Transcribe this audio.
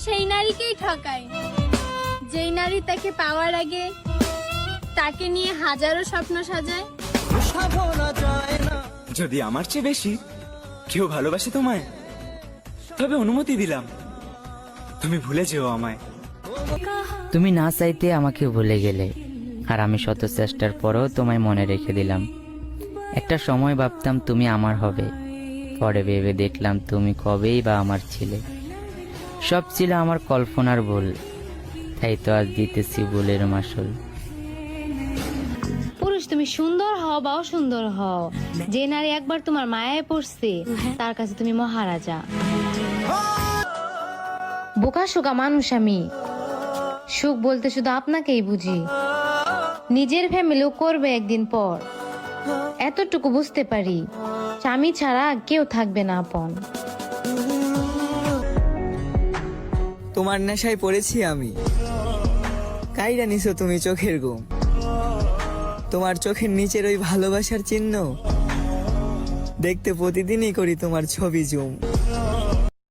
সেই নারীকেই ঠকায় যেই নারী তাকে পাওয়ার আগে তাকে নিয়ে হাজারো স্বপ্ন সাজায়। যদি আমার চেয়ে বেশি কেউ ভালোবাসে তোমায়, তবে অনুমতি দিলাম, তুমি ভুলে যেও আমায়। তুমি না চাইতে আমাকে ভুলে গেলে, আর আমি শত চেষ্টার পরও তোমায় মনে রেখে দিলাম। একটা সময় ভাবতাম তুমি আমার হবে, পরে ভেবে দেখলাম তুমি কবেই বা আমার ছিলে। সব ছিল আমার কল্পনার ভুল, তাই তো আজ দিতেছি ভুলের মাসুল। পুরুষ তুমি সুন্দর হও বা অসুন্দর হও, যে নারী একবার তোমার মায়ায় পড়ছে তার কাছে তুমি মহারাজা। বোকা শোকা মানুষ আমি, সুখ বলতে শুধু আপনাকেই বুঝি। নিজের ফ্যামিলিও করবে একদিন পর, এতটুকু বুঝতে পারি স্বামী ছাড়া কেউ থাকবে না আপন। তোমার নেশায় পড়েছি আমি, কাইরা নিছো তুমি চোখের ঘুম। তোমার চোখের নিচের ওই ভালোবাসার চিহ্ন দেখতে প্রতিদিনই করি তোমার ছবি জুম।